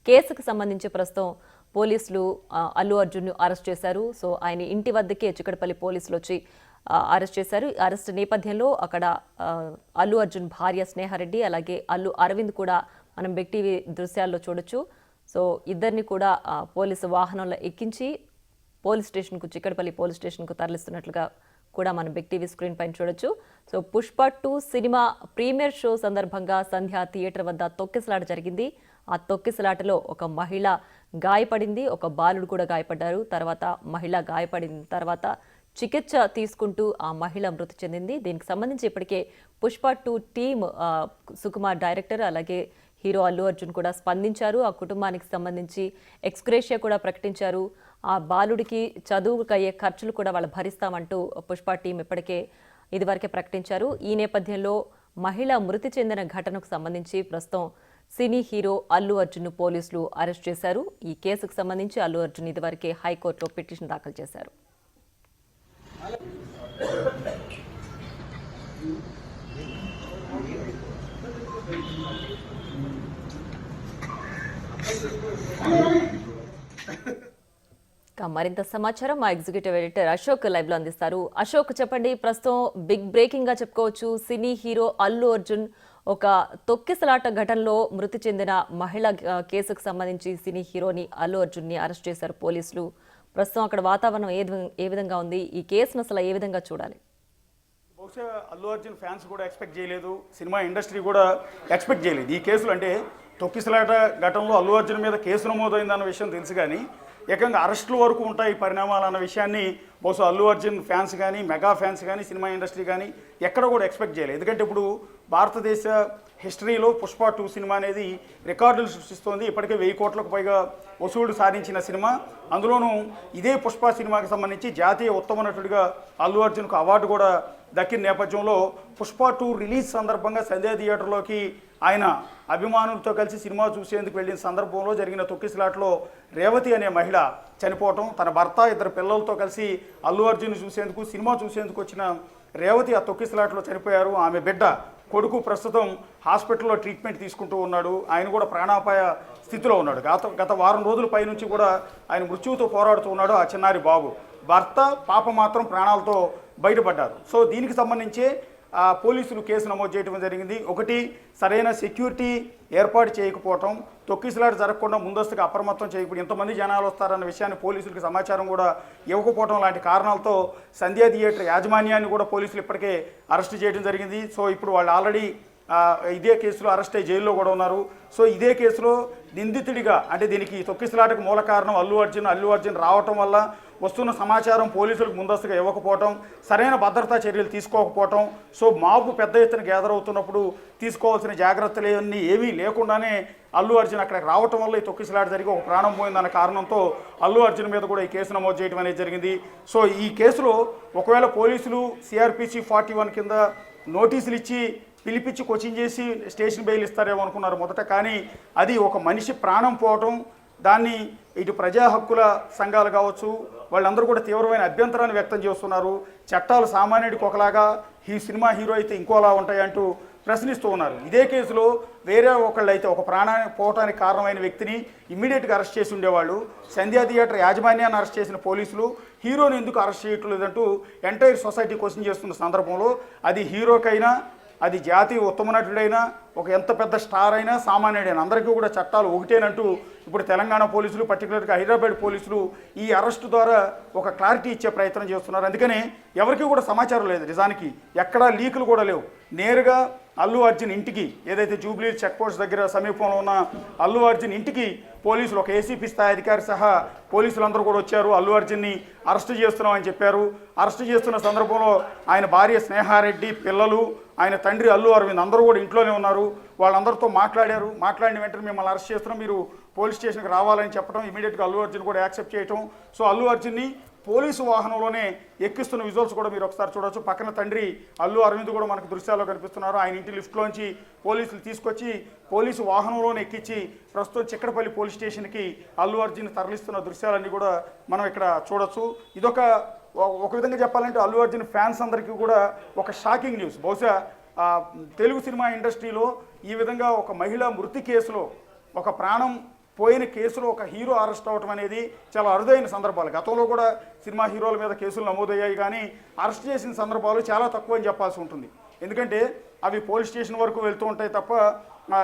కేసుకు సంబంధించి ప్రస్తుతం పోలీసులు అల్లు అర్జున్ను అరెస్ట్ చేశారు. సో ఆయన ఇంటి వద్దకే చిక్కడపల్లి పోలీసులు వచ్చి అరెస్ట్ చేశారు. అరెస్ట్ నేపథ్యంలో అక్కడ అల్లు అర్జున్ భార్య స్నేహారెడ్డి అలాగే అల్లు అరవింద్ కూడా మనం బిగ్ టీవీ దృశ్యాల్లో చూడొచ్చు. సో ఇద్దరిని కూడా పోలీసు వాహనంలో ఎక్కించి పోలీస్ స్టేషన్కు చిక్కడపల్లి పోలీస్ స్టేషన్కు తరలిస్తున్నట్లుగా కూడా మనం బిగ్ టీవీ స్క్రీన్ పైన చూడొచ్చు. So Pushpa 2 cinema premiere show సందర్భంగా సంధ్య థియేటర్ వద్ద తొక్కిసలాట జరిగింది. ఆ తొక్కిసలాటలో ఒక మహిళ గాయపడింది, ఒక బాలుడు కూడా గాయపడ్డారు. తర్వాత మహిళ గాయపడిన తర్వాత చికిత్స తీసుకుంటూ ఆ మహిళ మృతి చెందింది. దీనికి సంబంధించి ఇప్పటికే పుష్ప 2 టీమ్ సుకుమార్ డైరెక్టర్ అలాగే హీరో అల్లు అర్జున్ కూడా స్పందించారు. ఆ కుటుంబానికి సంబంధించి ఎక్స్గ్రేషియా కూడా ప్రకటించారు. ఆ బాలుడికి చదువుకు అయ్యే ఖర్చులు కూడా వాళ్ళు భరిస్తామంటూ పుష్ప టీం ఇప్పటికే ఇదివరకే ప్రకటించారు. ఈ నేపథ్యంలో మహిళ మృతి చెందిన ఘటనకు సంబంధించి ప్రస్తుతం సినీ హీరో అల్లు అర్జున్ పోలీసులు అరెస్ట్ చేశారు. ఈ కేసుకు సంబంధించి అల్లు అర్జున్ ఇదివరకే హైకోర్టులో పిటిషన్ దాఖలు చేశారు. మరింత సమాచారం మా ఎగ్జిక్యూటివ్ ఎడిటర్ అశోక్ లైవ్ లో అందిస్తారు. అశోక్, చెప్పండి, ప్రస్తుతం బిగ్ బ్రేకింగ్ గా చెప్పుకోవచ్చు, సినీ హీరో అల్లు అర్జున్ ఒక తొక్కిసలాట ఘటనలో మృతి చెందిన మహిళ కేసుకు సంబంధించి సినీ హీరోని అల్లు అర్జున్ ని అరెస్ట్ చేశారు పోలీసులు. ప్రస్తుతం అక్కడ వాతావరణం ఏ విధంగా ఉంది? ఈ కేసును అసలు ఏ విధంగా చూడాలి? బహుశా అల్లు అర్జున్ ఫ్యాన్స్ కూడా ఎక్స్పెక్ట్ చేయలేదు, సినిమా ఇండస్ట్రీ కూడా ఎక్స్పెక్ట్ చేయలేదు ఈ కేసులు. అంటే తొక్కిసలాట ఘటనలో అల్లు అర్జున్ మీద కేసు నమోదైందన్న విషయం తెలుసు, కానీ ఏకంగా అరెస్టుల వరకు ఉంటాయి పరిణామాలు అన్న విషయాన్ని బహుశా అల్లు అర్జున్ ఫ్యాన్స్ కానీ మెగా ఫ్యాన్స్ కానీ సినిమా ఇండస్ట్రీ కానీ ఎక్కడ కూడా ఎక్స్పెక్ట్ చేయలేదు. ఎందుకంటే ఇప్పుడు భారతదేశ హిస్టరీలో పుష్ప 2 సినిమా అనేది రికార్డులు సృష్టిస్తోంది. ఇప్పటికే 1000 కోట్లకు పైగా వసూళ్లు సాధించిన సినిమా. అందులోనూ ఇదే పుష్ప సినిమాకి సంబంధించి జాతీయ ఉత్తమ నటుడిగా అల్లు అర్జున్కు అవార్డు కూడా దక్కిన నేపథ్యంలో పుష్ప 2 రిలీజ్ సందర్భంగా సంధ్యా థియేటర్లోకి ఆయన అభిమానులతో కలిసి సినిమా చూసేందుకు వెళ్ళిన సందర్భంలో జరిగిన తొక్కిసలాటలో రేవతి అనే మహిళ చనిపోవటం, తన భర్త 2 పిల్లలతో కలిసి అల్లు అర్జున్ చూసేందుకు సినిమా చూసేందుకు వచ్చిన రేవతి ఆ తొక్కిసలాటలో చనిపోయారు. ఆమె బిడ్డ కొడుకు ప్రస్తుతం హాస్పిటల్లో ట్రీట్మెంట్ తీసుకుంటూ ఉన్నాడు. ఆయన కూడా ప్రాణాపాయ స్థితిలో ఉన్నాడు. గత వారం రోజుల పైనుంచి కూడా ఆయన మృత్యువుతో పోరాడుతూ ఉన్నాడు ఆ చిన్నారి బాబు. భర్త పాప మాత్రం ప్రాణాలతో బయటపడ్డారు. సో దీనికి సంబంధించి పోలీసులు కేసు నమోదు చేయడం జరిగింది. ఒకటి, సరైన సెక్యూరిటీ ఏర్పాటు చేయకపోవటం, తొక్కిసలాట జరగకుండా ముందస్తుగా అప్రమత్తం చేయకపోవడం, ఎంతమంది జనాలు వస్తారన్న విషయాన్ని పోలీసులకు సమాచారం కూడా ఇవ్వకపోవడం లాంటి కారణాలతో సంధ్యా థియేటర్ యాజమాన్యాన్ని కూడా పోలీసులు ఇప్పటికే అరెస్ట్ చేయడం జరిగింది. సో ఇప్పుడు వాళ్ళు ఆల్రెడీ ఇదే కేసులో అరెస్ట్ అయ్యి జైల్లో కూడా ఉన్నారు. సో ఇదే కేసులో నిందితుడిగా, అంటే దీనికి తొక్కిసలాటకు మూల కారణం అల్లు అర్జున్ రావటం వల్ల వస్తున్న సమాచారం పోలీసులకు ముందస్తుగా ఇవ్వకపోవటం, సరైన భద్రతా చర్యలు తీసుకోకపోవటం, సో మాపు పెద్ద ఎత్తున గ్యాదర్ అవుతున్నప్పుడు తీసుకోవాల్సిన జాగ్రత్తలు ఏమీ లేకుండానే అల్లు అర్జున్ అక్కడికి రావటం వల్ల ఈ తొక్కిసలాట జరిగి ఒక ప్రాణం పోయిందన్న కారణంతో అల్లు అర్జున్ మీద కూడా ఈ కేసు నమోదు చేయడం అనేది జరిగింది. సో ఈ కేసులో ఒకవేళ పోలీసులు CRPC 41 కింద నోటీసులు ఇచ్చి పిలిపించి కోచింగ్ చేసి స్టేషన్ బెయిల్ ఇస్తారేమో అనుకున్నారు మొదట, కానీ అది ఒక మనిషి ప్రాణం పోవటం, దాన్ని ఇటు ప్రజా హక్కుల సంఘాలు కావచ్చు వాళ్ళందరూ కూడా తీవ్రమైన అభ్యంతరాన్ని వ్యక్తం చేస్తున్నారు. చట్టాలు సామాన్యుడికి ఒకలాగా, ఈ సినిమా హీరో అయితే ఇంకోలా ఉంటాయంటూ ప్రశ్నిస్తూ ఉన్నారు. ఇదే కేసులో వేరే ఒకళ్ళు అయితే ఒక ప్రాణాన్ని పోవటానికి కారణమైన వ్యక్తిని ఇమ్మీడియట్గా అరెస్ట్ చేసి ఉండేవాళ్ళు. సంధ్యా థియేటర్ యాజమాన్యాన్ని అరెస్ట్ చేసిన పోలీసులు హీరోని ఎందుకు అరెస్ట్ చేయట్లేదంటూ ఎంటైర్ సొసైటీ క్వశ్చన్ చేస్తున్న సందర్భంలో అది హీరోకైనా, అది జాతీయ ఉత్తమ నటుడైనా, ఒక ఎంత పెద్ద స్టార్ అయినా, సామాన్యుడైనా అందరికీ కూడా చట్టాలు ఒకటేనంటూ ఇప్పుడు తెలంగాణ పోలీసులు, పర్టికులర్గా హైదరాబాద్ పోలీసులు ఈ అరెస్టు ద్వారా ఒక క్లారిటీ ఇచ్చే ప్రయత్నం చేస్తున్నారు. అందుకని ఎవరికి కూడా సమాచారం లేదు, నిజానికి ఎక్కడా లీకులు కూడా లేవు. నేరుగా అల్లు అర్జున్ ఇంటికి, ఏదైతే జూబ్లీ చెక్ పోస్ట్ దగ్గర సమీపంలో ఉన్న అల్లు అర్జున్ ఇంటికి పోలీసులు, ఒక ACP స్థాయి అధికారి సహా పోలీసులందరూ కూడా వచ్చారు. అల్లు అర్జున్ని అరెస్టు చేస్తున్నామని చెప్పారు. అరెస్టు చేస్తున్న సందర్భంలో ఆయన భార్య స్నేహారెడ్డి, పిల్లలు, ఆయన తండ్రి అల్లు అరవింద్ అందరూ కూడా ఇంట్లోనే ఉన్నారు. వాళ్ళందరితో మాట్లాడారు. మాట్లాడిన వెంటనే మిమ్మల్ని అరెస్ట్ చేస్తున్నాం, మీరు పోలీస్ స్టేషన్కి రావాలని చెప్పడం, ఇమీడియట్గా అల్లు అర్జున్ కూడా యాక్సెప్ట్ చేయటం. సో అల్లు అర్జున్ని పోలీసు వాహనంలోనే ఎక్కిస్తున్న విజువల్స్ కూడా మీరు ఒకసారి చూడవచ్చు. పక్కన తండ్రి అల్లు అరవింద్ కూడా మనకు దృశ్యాల్లో కనిపిస్తున్నారు. ఆయన ఇంటి లిఫ్ట్లోంచి పోలీసులు తీసుకొచ్చి పోలీసు వాహనంలోనే ఎక్కించి ప్రస్తుతం చిక్కడపల్లి పోలీస్ స్టేషన్కి అల్లు అర్జున్ తరలిస్తున్న దృశ్యాలన్నీ కూడా మనం ఇక్కడ చూడొచ్చు. ఇదొక విధంగా చెప్పాలంటే అల్లు అర్జున్ ఫ్యాన్స్ అందరికీ కూడా ఒక షాకింగ్ న్యూస్. బహుశా తెలుగు సినిమా ఇండస్ట్రీలో ఈ విధంగా ఒక మహిళ మృతి కేసులో ఒక ప్రాణం పోయిన కేసులో ఒక హీరో అరెస్ట్ అవ్వటం అనేది చాలా అరుదైన సందర్భాలు. గతంలో కూడా సినిమా హీరోల మీద కేసులు నమోదయ్యాయి, కానీ అరెస్ట్ చేసిన సందర్భాలు చాలా తక్కువ అని చెప్పాల్సి ఉంటుంది. ఎందుకంటే అవి పోలీస్ స్టేషన్ వరకు వెళ్తూ ఉంటాయి తప్ప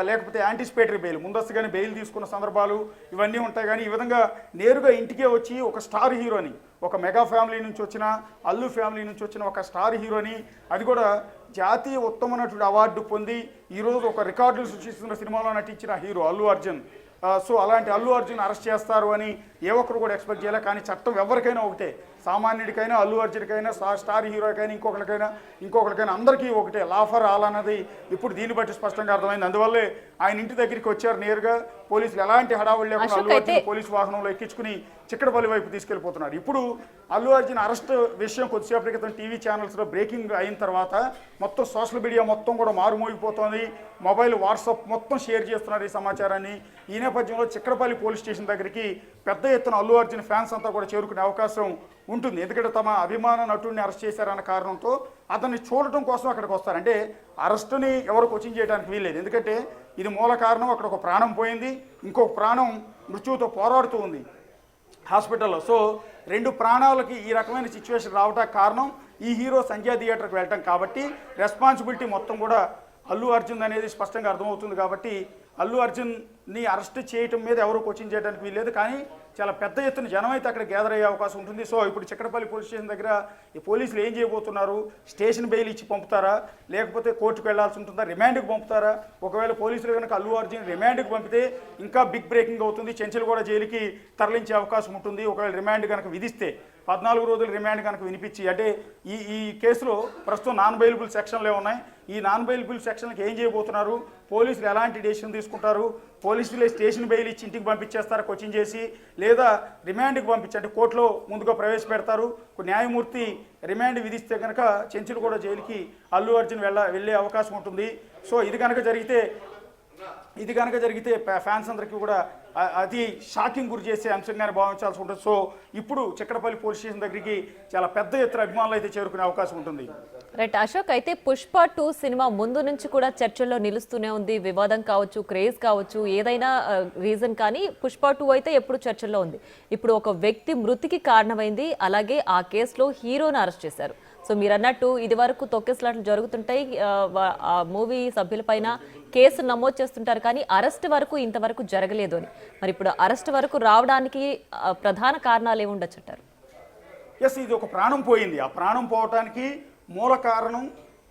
లేకపోతే యాంటిసిపేటరీ బెయిల్, ముందస్తుగానే బెయిల్ తీసుకున్న సందర్భాలు ఇవన్నీ ఉంటాయి. కానీ ఈ విధంగా నేరుగా ఇంటికే వచ్చి ఒక స్టార్ హీరోని, ఒక మెగా ఫ్యామిలీ నుంచి వచ్చిన, అల్లు ఫ్యామిలీ నుంచి వచ్చిన ఒక స్టార్ హీరోని, అది కూడా జాతీయ ఉత్తమ నటుడు అవార్డు పొంది ఈరోజు ఒక రికార్డులు సృష్టిస్తున్న సినిమాలో నటించిన హీరో అల్లు అర్జున్. సో అలాంటి అల్లు అర్జున్ అరెస్ట్ చేస్తారు అని ఏ ఒక్కరు కూడా ఎక్స్పెక్ట్ చేయలే. కానీ చట్టం ఎవరికైనా ఒకటే, సామాన్యుడికైనా, అల్లు అర్జున్కైనా, స్టార్ హీరోకైనా, ఇంకొకరికైనా అందరికీ ఒకటే. లా ఫర్ ఆల్ అన్నది ఇప్పుడు దీన్ని బట్టి స్పష్టంగా అర్థమైంది. అందువల్లే ఆయన ఇంటి దగ్గరికి వచ్చారు నేరుగా. పోలీసులు ఎలాంటి హడావుడి లేకుండా అల్లు అర్జున్ పోలీసు వాహనంలో ఎక్కించుకుని చిక్కడపల్లి వైపు తీసుకెళ్లిపోతున్నారు. ఇప్పుడు అల్లు అర్జున్ అరెస్ట్ విషయం కొద్దిసేపటి క్రితం టీవీ ఛానల్స్లో బ్రేకింగ్ అయిన తర్వాత మొత్తం సోషల్ మీడియా మొత్తం కూడా మారుమోగిపోతోంది. మొబైల్, వాట్సాప్ మొత్తం షేర్ చేస్తున్నారు ఈ సమాచారాన్ని. ఈ నేపథ్యంలో చిక్కడపల్లి పోలీస్ స్టేషన్ దగ్గరికి పెద్ద ఎత్తున అల్లు అర్జున్ ఫ్యాన్స్ అంతా కూడా చేరుకునే అవకాశం ఉంటుంది. ఎందుకంటే తమ అభిమాన నటుడిని అరెస్ట్ చేశారన్న కారణంతో అతన్ని చూడటం కోసం అక్కడికి వస్తారు. అంటే అరెస్టుని ఎవరు కోచింగ్ చేయడానికి వీల్లేదు. ఎందుకంటే ఇది మూల కారణం. అక్కడ ఒక ప్రాణం పోయింది, ఇంకొక ప్రాణం మృత్యువుతో పోరాడుతూ ఉంది హాస్పిటల్లో. సో 2 ప్రాణాలకి ఈ రకమైన సిచ్యువేషన్ రావడానికి కారణం ఈ హీరో సంధ్యా థియేటర్కి వెళ్ళటం. కాబట్టి రెస్పాన్సిబిలిటీ మొత్తం కూడా అల్లు అర్జున్ అనేది స్పష్టంగా అర్థమవుతుంది. కాబట్టి అల్లు అర్జున్ని అరెస్ట్ చేయటం మీద ఎవరు కోచింగ్ చేయడానికి వీల్లేదు. కానీ చాలా పెద్ద ఎత్తున జనం అయితే అక్కడ గ్యాదర్ అయ్యే అవకాశం ఉంటుంది. సో ఇప్పుడు చిక్కడపల్లి పోలీస్ స్టేషన్ దగ్గర ఈ పోలీసులు ఏం చేయబోతున్నారు? స్టేషన్ బెయిల్ ఇచ్చి పంపుతారా, లేకపోతే కోర్టుకు వెళ్లాల్సి ఉంటుందా, రిమాండ్కి పంపుతారా? ఒకవేళ పోలీసులు కనుక అల్లు అర్జున్ రిమాండ్కి పంపితే ఇంకా బిగ్ బ్రేకింగ్ అవుతుంది. చెంచల్గూడ జైలుకి తరలించే అవకాశం ఉంటుంది. ఒకవేళ రిమాండ్ కనుక విధిస్తే 14 రోజులు రిమాండ్ కనుక వినిపించి, అంటే ఈ కేసులో ప్రస్తుతం నాన్ బెయిలబుల్ సెక్షన్లే ఉన్నాయి. ఈ నాన్ బెయిలబుల్ సెక్షన్కి ఏం చేయబోతున్నారు? పోలీసులు ఎలాంటి డెసిషన్ తీసుకుంటారు? పోలీసులే స్టేషన్ బెయిల్ ఇచ్చి ఇంటికి పంపించేస్తారు కోచింగ్ చేసి, లేదా రిమాండ్కి పంపించి అంటే కోర్టులో ముందుగా ప్రవేశపెడతారు. న్యాయమూర్తి రిమాండ్ విధిస్తే కనుక చెంచల్గూడ జైలుకి అల్లు అర్జున్ వెళ్ళే అవకాశం ఉంటుంది. సో ఇది కనుక జరిగితే ఫ్యాన్స్ అందరికీ కూడా అతి షాకింగ్ గురి చేసే అంశంగానే భావించాల్సి ఉంటుంది. సో ఇప్పుడు చిక్కడపల్లి పోలీస్ స్టేషన్ దగ్గరికి చాలా పెద్ద ఎత్తున అభిమానులు అయితే చేరుకునే అవకాశం ఉంటుంది. రైట్ అశోక్, అయితే పుష్ప 2 సినిమా ముందు నుంచి కూడా చర్చల్లో నిలుస్తూనే ఉంది. వివాదం కావచ్చు, క్రేజ్ కావచ్చు, ఏదైనా రీజన్, కానీ పుష్ప 2 అయితే ఎప్పుడు చర్చల్లో ఉంది. ఇప్పుడు ఒక వ్యక్తి మృతికి కారణమైంది, అలాగే ఆ కేసులో హీరోని అరెస్ట్ చేశారు. సో మీరు అన్నట్టు ఇది వరకు తొక్కేసలాట్లు జరుగుతుంటాయి, ఆ మూవీ సభ్యులపైన కేసు నమోదు చేస్తుంటారు, కానీ అరెస్ట్ వరకు ఇంతవరకు జరగలేదు అని. మరి ఇప్పుడు అరెస్ట్ వరకు రావడానికి ప్రధాన కారణాలు ఏముండొచ్చంటారు? ఎస్, ఇది ఒక ప్రాణం పోయింది. ఆ ప్రాణం పోవటానికి మూల కారణం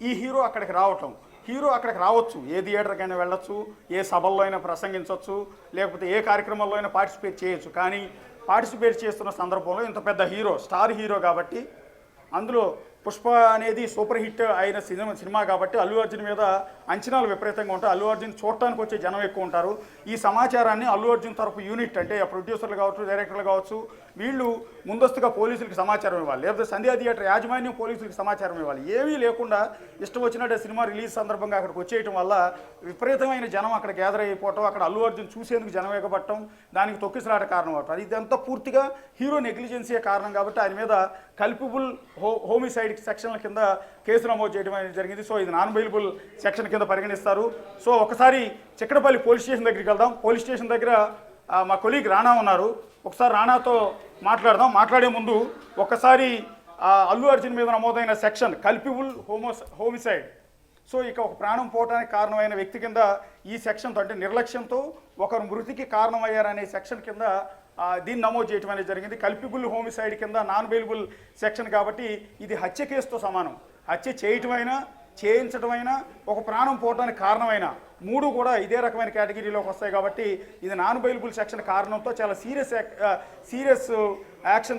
ఈ హీరో అక్కడికి రావటం. హీరో అక్కడికి రావచ్చు, ఏ థియేటర్కైనా వెళ్ళొచ్చు, ఏ సభల్లో అయినా ప్రసంగించవచ్చు, లేకపోతే ఏ కార్యక్రమంలో అయినా పార్టిసిపేట్ చేయొచ్చు. కానీ పార్టిసిపేట్ చేస్తున్న సందర్భంలో ఇంత పెద్ద హీరో, స్టార్ హీరో కాబట్టి, అందులో పుష్ప అనేది సూపర్ హిట్ అయిన సినిమా కాబట్టి అల్లు అర్జున్ మీద అంచనాలు విపరీతంగా ఉంటాయి. అల్లు అర్జున్ చూడటానికి వచ్చే జనం ఎక్కువ ఉంటారు. ఈ సమాచారాన్ని అల్లు అర్జున్ తరపు యూనిట్, అంటే ప్రొడ్యూసర్లు కావచ్చు, డైరెక్టర్లు కావచ్చు, వీళ్ళు ముందస్తుగా పోలీసులకు సమాచారం ఇవ్వాలి, లేకపోతే సంధ్యా థియేటర్ యాజమాన్యం పోలీసులకు సమాచారం ఇవ్వాలి. ఏమీ లేకుండా ఇష్టం వచ్చినట్టు సినిమా రిలీజ్ సందర్భంగా అక్కడికి వచ్చేయటం వల్ల విపరీతమైన జనం అక్కడ గ్యాదర్ అయిపోవటం, అక్కడ అల్లు అర్జున్ చూసేందుకు జనం ఎగబట్టడం, దానికి తొక్కిసలాట కారణం అవుతుంది. ఇదంతా పూర్తిగా హీరో నెగ్లిజెన్సీయే కారణం. కాబట్టి ఆయన మీద కల్పిబుల్ హోమిసైడ్ సెక్షన్ల కింద కేసు నమోదు చేయడం అనేది జరిగింది. సో ఇది నాన్ బెయిలబుల్ సెక్షన్ కింద పరిగణిస్తారు. సో ఒకసారి చిక్కడపల్లి పోలీస్ స్టేషన్ దగ్గరికి వెళ్దాం. పోలీస్ స్టేషన్ దగ్గర మా కొలీగ్ రాణా ఉన్నారు. ఒకసారి రాణాతో మాట్లాడదాం. మాట్లాడే ముందు ఒకసారి అల్లు అర్జున్ మీద నమోదైన సెక్షన్ కల్పిబుల్ హోమిసైడ్, సో ఇక ఒక ప్రాణం పోవడానికి కారణమైన వ్యక్తి కింద ఈ సెక్షన్తో, అంటే నిర్లక్ష్యంతో ఒకరు మృతికి కారణమయ్యారనే సెక్షన్ కింద దీన్ని నమోదు చేయడం అనేది జరిగింది. కల్పిబుల్ హోమిసైడ్ కింద నాన్ బెయిలబుల్ సెక్షన్ కాబట్టి ఇది హత్య కేసుతో సమానం. హత్య చేయటమైనా, చేయించడమైనా, ఒక ప్రాణం పోవడానికి కారణమైన 3 కూడా ఇదే రకమైన కేటగిరీలోకి వస్తాయి. కాబట్టి ఇది నాన్ బెయిలబుల్ సెక్షన్ కారణంతో చాలా సీరియస్ యాక్షన్